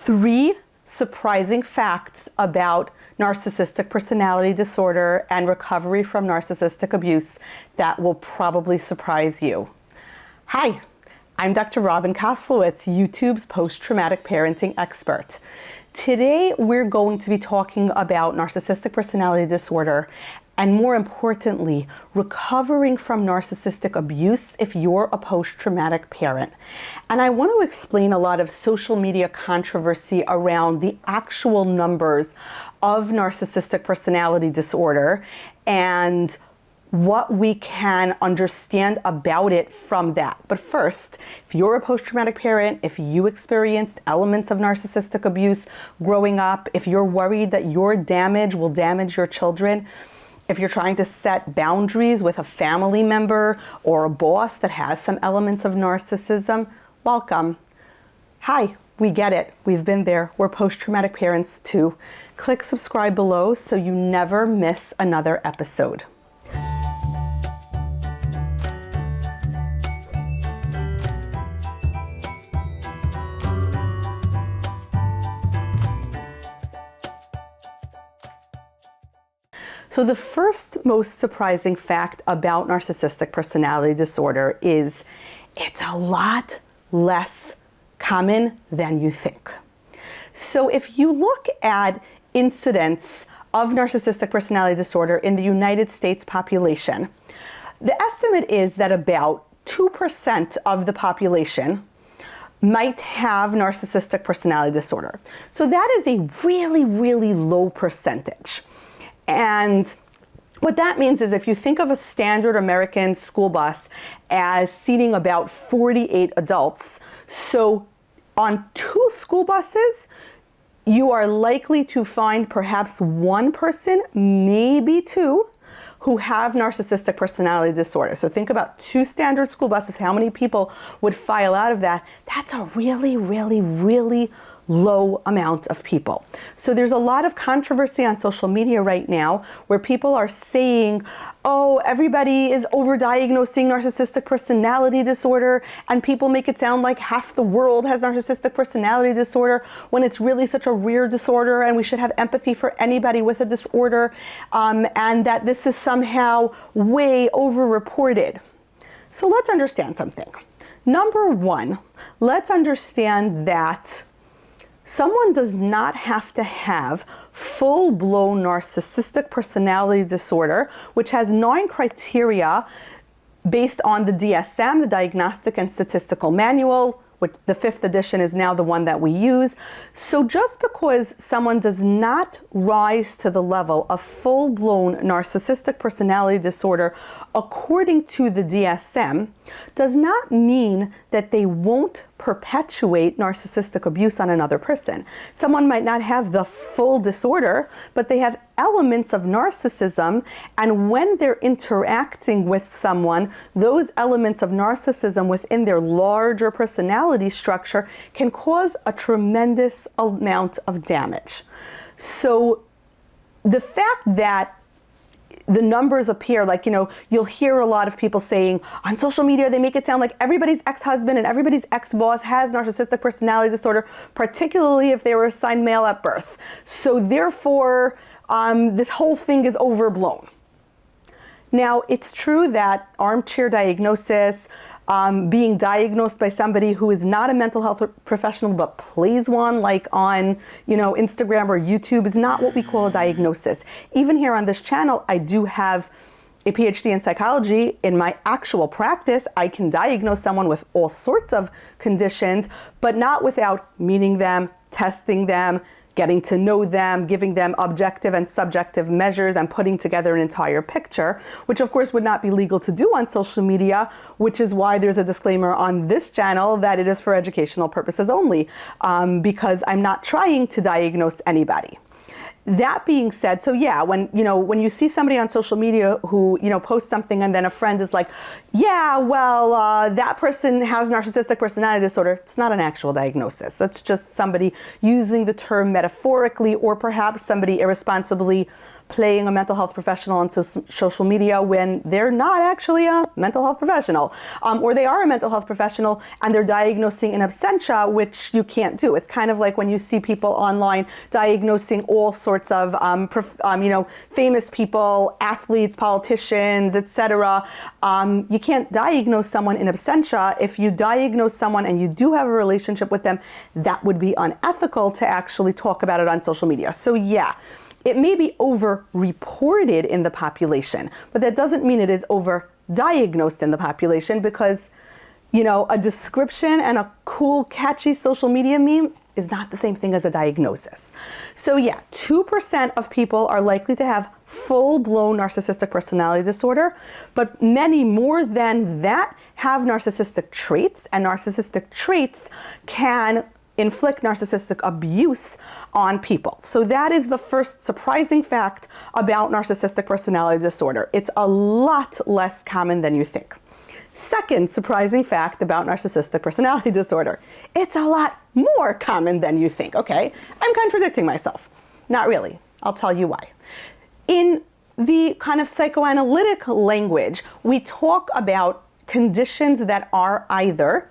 3 surprising facts about narcissistic personality disorder and recovery from narcissistic abuse that will probably surprise you. Hi, I'm Dr. Robin Koslowitz, YouTube's post-traumatic parenting expert. Today, we're going to be talking about narcissistic personality disorder and, more importantly, recovering from narcissistic abuse if you're a post-traumatic parent. And I want to explain a lot of social media controversy around the actual numbers of narcissistic personality disorder and what we can understand about it from that. But first, if you're a post-traumatic parent, if you experienced elements of narcissistic abuse growing up, if you're worried that your damage will damage your children, if you're trying to set boundaries with a family member or a boss that has some elements of narcissism, welcome. Hi, we get it. We've been there. We're post-traumatic parents too. Click subscribe below so you never miss another episode. So the first most surprising fact about narcissistic personality disorder is it's a lot less common than you think. So if you look at incidents of narcissistic personality disorder in the United States population, the estimate is that about 2% of the population might have narcissistic personality disorder. So that is a really, really low percentage. And what that means is if you think of a standard American school bus as seating about 48 adults, so on 2 school buses, you are likely to find perhaps 1 person, maybe 2, who have narcissistic personality disorder. So think about 2 standard school buses, how many people would file out of that? That's a really, really, really low amount of people. So there's a lot of controversy on social media right now where people are saying, oh, everybody is overdiagnosing narcissistic personality disorder, and people make it sound like half the world has narcissistic personality disorder when it's really such a rare disorder and we should have empathy for anybody with a disorder, and that this is somehow way overreported. So let's understand something. Number one, let's understand that someone does not have to have full-blown narcissistic personality disorder, which has 9 criteria based on the DSM, the Diagnostic and Statistical Manual, which the 5th edition is now the one that we use. So just because someone does not rise to the level of full-blown narcissistic personality disorder according to the DSM does not mean that they won't perpetuate narcissistic abuse on another person. Someone might not have the full disorder, but they have elements of narcissism, and when they're interacting with someone, those elements of narcissism within their larger personality structure can cause a tremendous amount of damage. So the fact that the numbers appear like, you'll hear a lot of people saying on social media, they make it sound like everybody's ex-husband and everybody's ex-boss has narcissistic personality disorder, particularly if they were assigned male at birth. So therefore, this whole thing is overblown. Now, it's true that armchair diagnosis, being diagnosed by somebody who is not a mental health professional but plays one, like on Instagram or YouTube, is not what we call a diagnosis. Even here on this channel, I do have a PhD in psychology. In my actual practice, I can diagnose someone with all sorts of conditions, but not without meeting them, testing them, getting to know them, giving them objective and subjective measures, and putting together an entire picture, which of course would not be legal to do on social media, which is why there's a disclaimer on this channel that it is for educational purposes only, because I'm not trying to diagnose anybody. That being said, so yeah, when you see somebody on social media who posts something and then a friend is like, yeah, well, that person has narcissistic personality disorder, it's not an actual diagnosis. That's just somebody using the term metaphorically, or perhaps somebody irresponsibly playing a mental health professional on social media when they're not actually a mental health professional, or they are a mental health professional and they're diagnosing in absentia, which you can't do. It's kind of like when you see people online diagnosing all sorts of famous people, athletes, politicians, etc. You can't diagnose someone in absentia. If you diagnose someone and you do have a relationship with them, that would be unethical to actually talk about it on social media. So yeah, it may be over-reported in the population, but that doesn't mean it is over-diagnosed in the population, because, you know, a description and a cool, catchy social media meme is not the same thing as a diagnosis. So yeah, 2% of people are likely to have full-blown narcissistic personality disorder, but many more than that have narcissistic traits, and narcissistic traits can inflict narcissistic abuse on people. So that is the first surprising fact about narcissistic personality disorder. It's a lot less common than you think. Second surprising fact about narcissistic personality disorder: it's a lot more common than you think. Okay, I'm contradicting myself. Not really. I'll tell you why. In the kind of psychoanalytic language, we talk about conditions that are either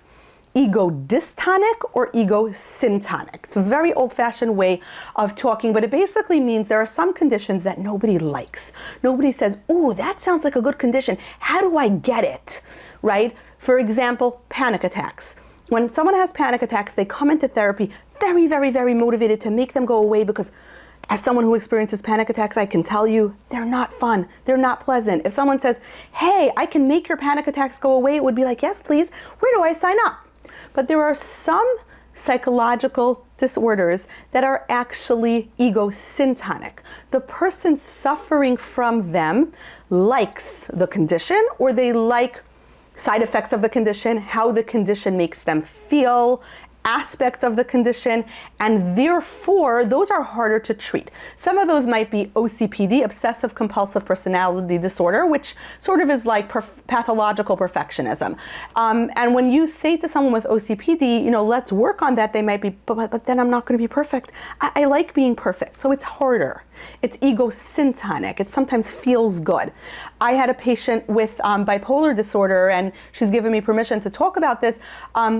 ego-dystonic or ego-syntonic. It's a very old-fashioned way of talking, but it basically means there are some conditions that nobody likes. Nobody says, "Ooh, that sounds like a good condition. How do I get it?" Right? For example, panic attacks. When someone has panic attacks, they come into therapy very, very, very motivated to make them go away, because as someone who experiences panic attacks, I can tell you they're not fun. They're not pleasant. If someone says, "Hey, I can make your panic attacks go away," it would be like, "Yes, please. Where do I sign up?" But there are some psychological disorders that are actually ego-syntonic. The person suffering from them likes the condition, or they like side effects of the condition, how the condition makes them feel, aspect of the condition, and therefore those are harder to treat. Some of those might be OCPD, obsessive compulsive personality disorder, which sort of is like pathological perfectionism. And when you say to someone with OCPD, you know, let's work on that, they might be, but then I'm not going to be perfect. I like being perfect, so it's harder. It's ego-syntonic. It sometimes feels good. I had a patient with bipolar disorder, and she's given me permission to talk about this.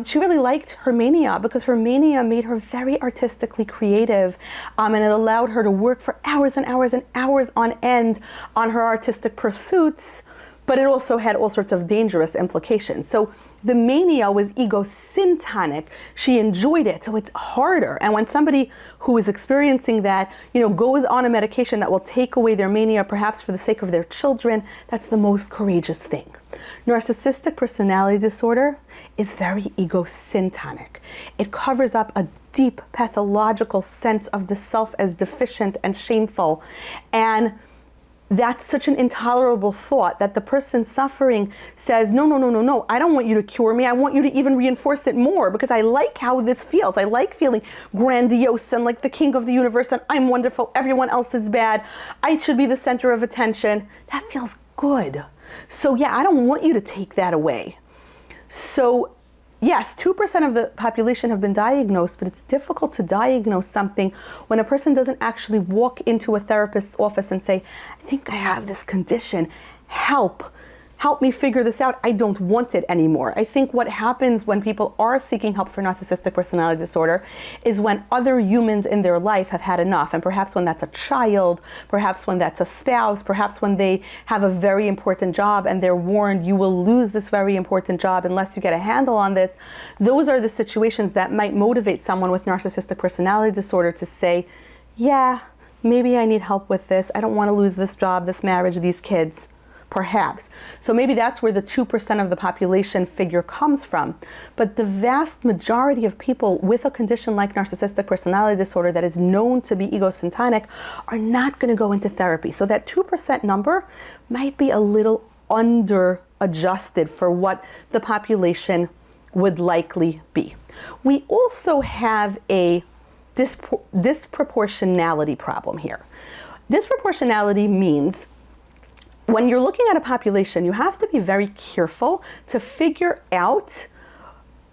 She really liked her mania, because her mania made her very artistically creative, and it allowed her to work for hours and hours and hours on end on her artistic pursuits, but it also had all sorts of dangerous implications. So the mania was ego-syntonic. She enjoyed it, so it's harder. And when somebody who is experiencing that, you know, goes on a medication that will take away their mania, perhaps for the sake of their children, that's the most courageous thing. Narcissistic personality disorder is very ego-syntonic. It covers up a deep pathological sense of the self as deficient and shameful. And that's such an intolerable thought that the person suffering says, no, I don't want you to cure me. I want you to even reinforce it more, because I like how this feels. I like feeling grandiose and like the king of the universe, and I'm wonderful, everyone else is bad. I should be the center of attention. That feels good. So yeah, I don't want you to take that away. So yes, 2% of the population have been diagnosed, but it's difficult to diagnose something when a person doesn't actually walk into a therapist's office and say, "I think I have this condition. Help me figure this out. I don't want it anymore." I think what happens when people are seeking help for narcissistic personality disorder is when other humans in their life have had enough, and perhaps when that's a child, perhaps when that's a spouse, perhaps when they have a very important job and they're warned, you will lose this very important job unless you get a handle on this. Those are the situations that might motivate someone with narcissistic personality disorder to say, yeah, maybe I need help with this. I don't want to lose this job, this marriage, these kids. Perhaps. So maybe that's where the 2% of the population figure comes from. But the vast majority of people with a condition like narcissistic personality disorder that is known to be ego-syntonic are not going to go into therapy. So that 2% number might be a little under-adjusted for what the population would likely be. We also have a disproportionality problem here. Disproportionality means when you're looking at a population, you have to be very careful to figure out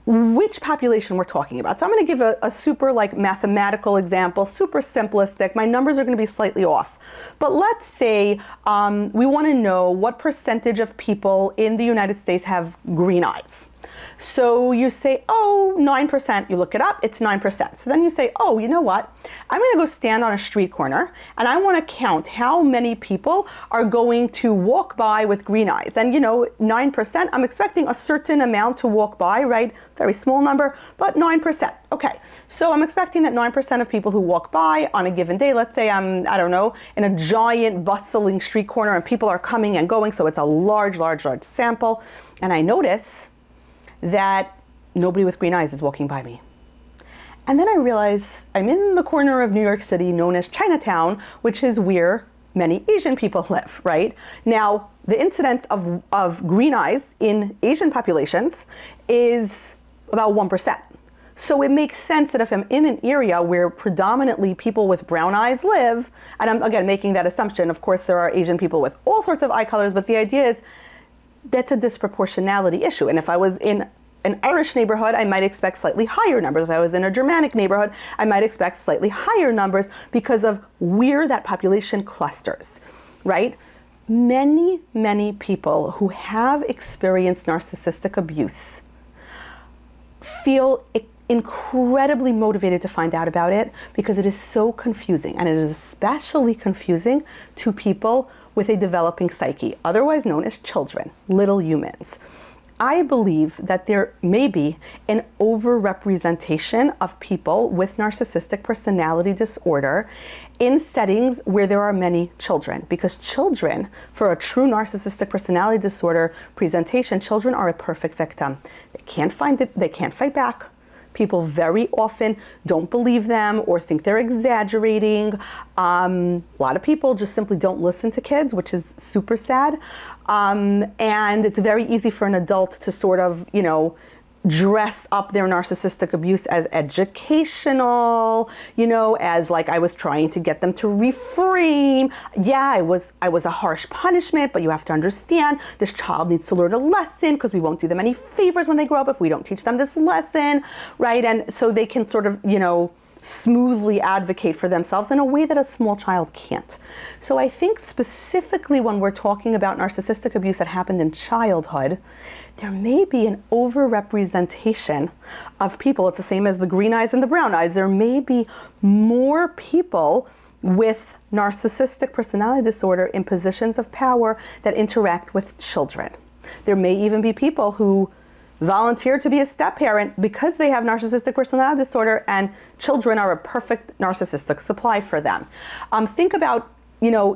which population we're talking about. So I'm going to give a super like mathematical example, super simplistic. My numbers are going to be slightly off. But let's say we want to know what percentage of people in the United States have green eyes. So you say, oh, 9%. You look it up, it's 9%. So then you say, oh, you know what? I'm going to go stand on a street corner and I want to count how many people are going to walk by with green eyes. And 9%, I'm expecting a certain amount to walk by, right? Very small number, but 9%. Okay, so I'm expecting that 9% of people who walk by on a given day, let's say I'm, I don't know, in a giant bustling street corner and people are coming and going, so it's a large sample. And I notice that nobody with green eyes is walking by me. And then I realize I'm in the corner of New York City known as Chinatown, which is where many Asian people live, right? Now, the incidence of green eyes in Asian populations is about 1%. So it makes sense that if I'm in an area where predominantly people with brown eyes live, and I'm again making that assumption, of course there are Asian people with all sorts of eye colors, but the idea is that's a disproportionality issue. And if I was in an Irish neighborhood, I might expect slightly higher numbers. If I was in a Germanic neighborhood, I might expect slightly higher numbers because of where that population clusters, right? Many people who have experienced narcissistic abuse feel incredibly motivated to find out about it because it is so confusing, and it is especially confusing to people with a developing psyche, otherwise known as children, little humans. I believe that there may be an overrepresentation of people with narcissistic personality disorder in settings where there are many children, because children, for a true narcissistic personality disorder presentation, children are a perfect victim. They can't fight back. People very often don't believe them or think they're exaggerating. A lot of people just simply don't listen to kids, which is super sad. And it's very easy for an adult to sort of, dress up their narcissistic abuse as educational, as like I was trying to get them to reframe. Yeah, I was a harsh punishment, but you have to understand this child needs to learn a lesson because we won't do them any favors when they grow up if we don't teach them this lesson, right? And so they can sort of, smoothly advocate for themselves in a way that a small child can't. So I think specifically when we're talking about narcissistic abuse that happened in childhood, there may be an overrepresentation of people. It's the same as the green eyes and the brown eyes. There may be more people with narcissistic personality disorder in positions of power that interact with children. There may even be people who volunteer to be a step-parent because they have narcissistic personality disorder, and children are a perfect narcissistic supply for them. Think about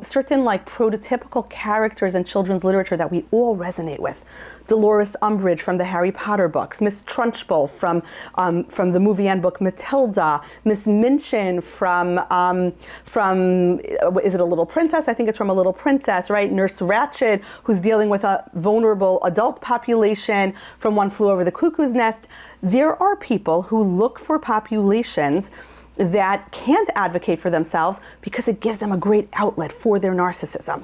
certain like prototypical characters in children's literature that we all resonate with. Dolores Umbridge from the Harry Potter books, Miss Trunchbull from the movie and book Matilda, Miss Minchin from is it A Little Princess? I think it's from A Little Princess, right? Nurse Ratched, who's dealing with a vulnerable adult population from One Flew Over the Cuckoo's Nest. There are people who look for populations that can't advocate for themselves because it gives them a great outlet for their narcissism.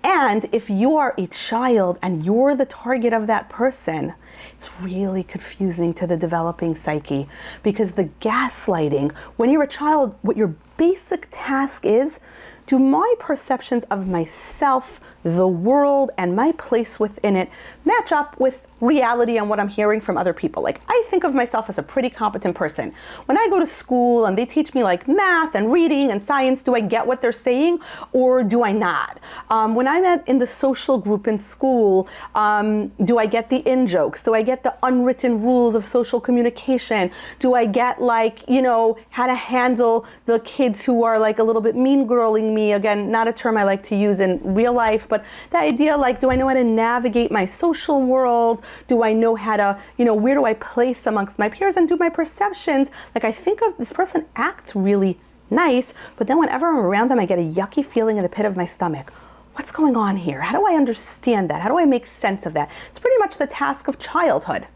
And if you are a child and you're the target of that person, it's really confusing to the developing psyche, because the gaslighting, when you're a child, what your basic task is, do my perceptions of myself, the world, and my place within it match up with reality and what I'm hearing from other people? Like, I think of myself as a pretty competent person. When I go to school and they teach me like math and reading and science, do I get what they're saying or do I not? When I'm in the social group in school, do I get the in-jokes? Do I get the unwritten rules of social communication? Do I get like, how to handle the kids who are like a little bit mean-girling me? Again, not a term I like to use in real life, but the idea like, do I know how to navigate my social world? Do I know how to, where do I place amongst my peers? And do my perceptions, like I think of this person acts really nice, but then whenever I'm around them, I get a yucky feeling in the pit of my stomach. What's going on here? How do I understand that? How do I make sense of that? It's pretty much the task of childhood.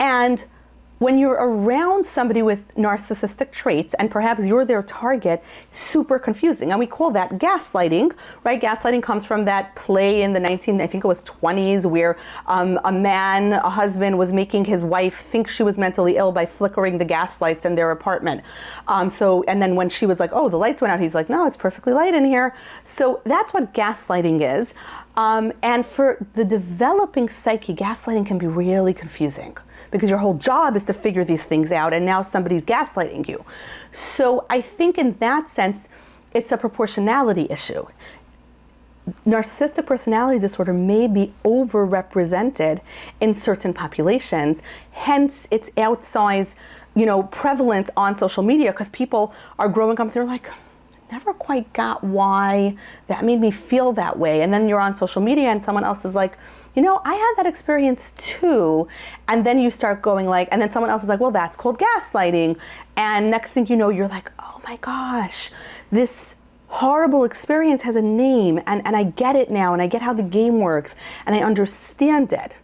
And when you're around somebody with narcissistic traits, and perhaps you're their target, super confusing. And we call that gaslighting, right? Gaslighting comes from that play in the 20s, where a husband was making his wife think she was mentally ill by flickering the gas lights in their apartment. And then when she was like, oh, the lights went out, he's like, no, it's perfectly light in here. So that's what gaslighting is. And for the developing psyche, gaslighting can be really confusing, because your whole job is to figure these things out, and now somebody's gaslighting you. So I think in that sense, it's a proportionality issue. Narcissistic personality disorder may be overrepresented in certain populations, hence its outsized, prevalence on social media, because people are growing up, they're like, never quite got why that made me feel that way. And then you're on social media and someone else is like, I had that experience too. And then you start going like, and then someone else is like, well, that's called gaslighting. And next thing you know, you're like, oh my gosh, this horrible experience has a name, and I get it now, and I get how the game works, and I understand it.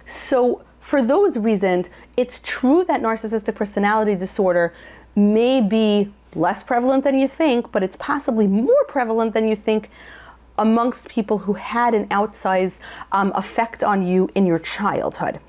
So for those reasons, it's true that narcissistic personality disorder may be less prevalent than you think, but it's possibly more prevalent than you think amongst people who had an outsized effect on you in your childhood.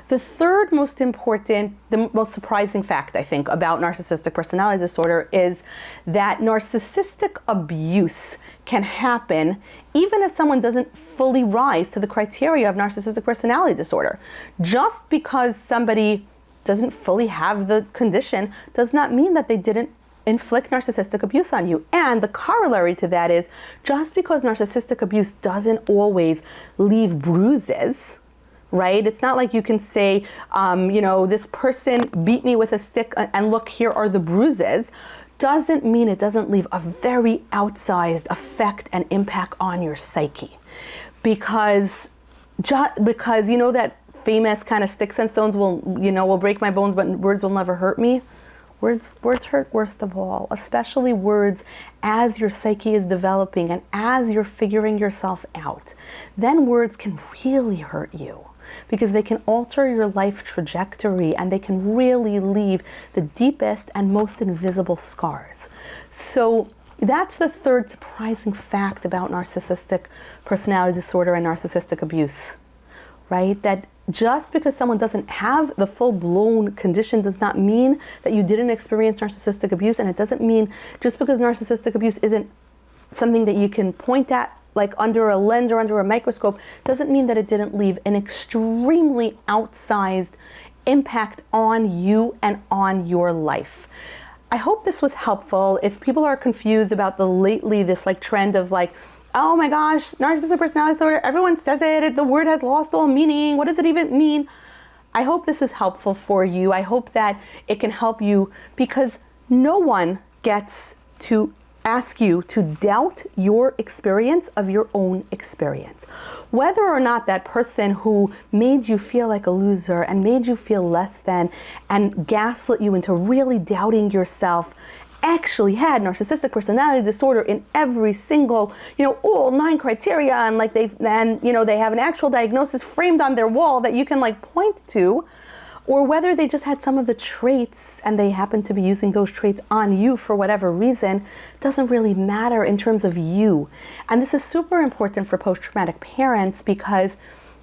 The third most important, the most surprising fact, I think, about narcissistic personality disorder is that narcissistic abuse can happen even if someone doesn't fully rise to the criteria of narcissistic personality disorder. Just because somebody doesn't fully have the condition does not mean that they didn't inflict narcissistic abuse on you. And the corollary to that is, just because narcissistic abuse doesn't always leave bruises, right? It's not like you can say, this person beat me with a stick and look, here are the bruises. Doesn't mean it doesn't leave a very outsized effect and impact on your psyche. Because that famous kind of sticks and stones will break my bones, but words will never hurt me. Words hurt worst of all, especially words as your psyche is developing and as you're figuring yourself out. Then words can really hurt you, because they can alter your life trajectory, and they can really leave the deepest and most invisible scars. So that's the third surprising fact about narcissistic personality disorder and narcissistic abuse, right? That just because someone doesn't have the full-blown condition does not mean that you didn't experience narcissistic abuse, and it doesn't mean just because narcissistic abuse isn't something that you can point at like under a lens or under a microscope, doesn't mean that it didn't leave an extremely outsized impact on you and on your life. I hope this was helpful. If people are confused about this trend of like, oh my gosh, narcissistic personality disorder, everyone says it, the word has lost all meaning, what does it even mean? I hope this is helpful for you. I hope that it can help you, because no one gets to ask you to doubt your experience of your own experience. Whether or not that person who made you feel like a loser and made you feel less than and gaslit you into really doubting yourself actually had narcissistic personality disorder in every single, all 9 criteria, and they have an actual diagnosis framed on their wall that you can point to, or whether they just had some of the traits and they happen to be using those traits on you for whatever reason, doesn't really matter in terms of you. And this is super important for post-traumatic parents, because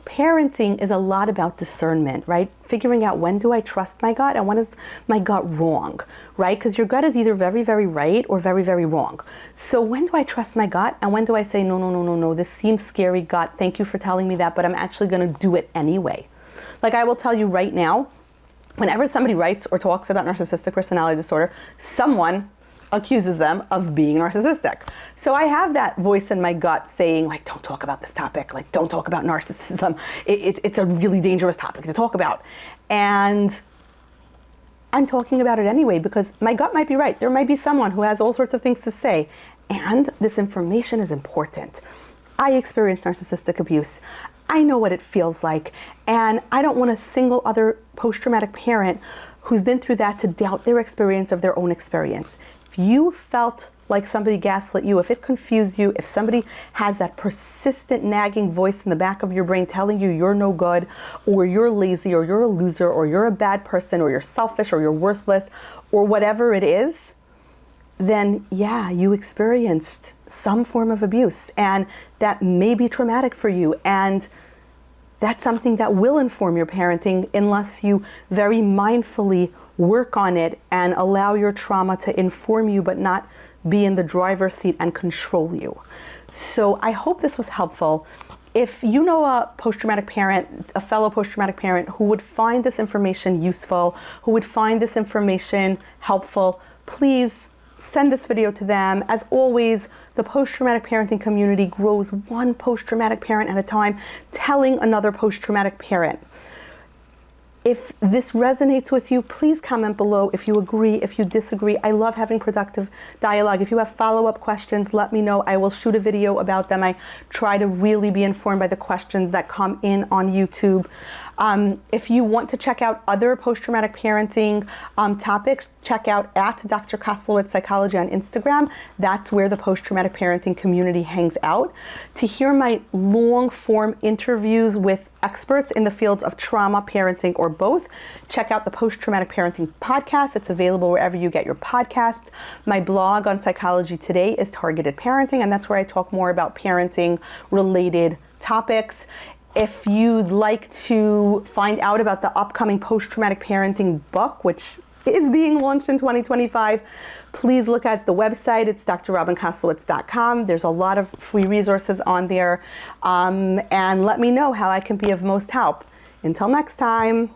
parenting is a lot about discernment, right? Figuring out, when do I trust my gut and when is my gut wrong, right? Because your gut is either very, very right or very, very wrong. So when do I trust my gut, and when do I say, no, this seems scary, gut, thank you for telling me that, but I'm actually going to do it anyway. I will tell you right now, whenever somebody writes or talks about narcissistic personality disorder, someone accuses them of being narcissistic. So I have that voice in my gut saying, don't talk about this topic, don't talk about narcissism. It's a really dangerous topic to talk about. And I'm talking about it anyway, because my gut might be right. There might be someone who has all sorts of things to say, and this information is important. I experienced narcissistic abuse. I know what it feels like, and I don't want a single other post-traumatic parent who's been through that to doubt their experience of their own experience. If you felt like somebody gaslit you, if it confused you, if somebody has that persistent nagging voice in the back of your brain telling you you're no good, or you're lazy, or you're a loser, or you're a bad person, or you're selfish, or you're worthless, or whatever it is, then yeah, you experienced some form of abuse, and that may be traumatic for you, and that's something that will inform your parenting unless you very mindfully work on it and allow your trauma to inform you but not be in the driver's seat and control you. So I hope this was helpful. If you know a post-traumatic parent, a fellow post-traumatic parent who would find this information useful, who would find this information helpful, please send this video to them. As always, the post-traumatic parenting community grows one post-traumatic parent at a time, telling another post-traumatic parent. If this resonates with you, please comment below if you agree, if you disagree. I love having productive dialogue. If you have follow-up questions, let me know. I will shoot a video about them. I try to really be informed by the questions that come in on YouTube. If you want to check out other post-traumatic parenting topics, check out at Dr. Koslowitz Psychology on Instagram. That's where the post-traumatic parenting community hangs out. To hear my long-form interviews with experts in the fields of trauma, parenting, or both, check out the Post-Traumatic Parenting Podcast. It's available wherever you get your podcasts. My blog on Psychology Today is Targeted Parenting, and that's where I talk more about parenting-related topics. If you'd like to find out about the upcoming post-traumatic parenting book, which is being launched in 2025, please look at the website. It's drrobinkoslowitz.com. There's a lot of free resources on there. And let me know how I can be of most help. Until next time.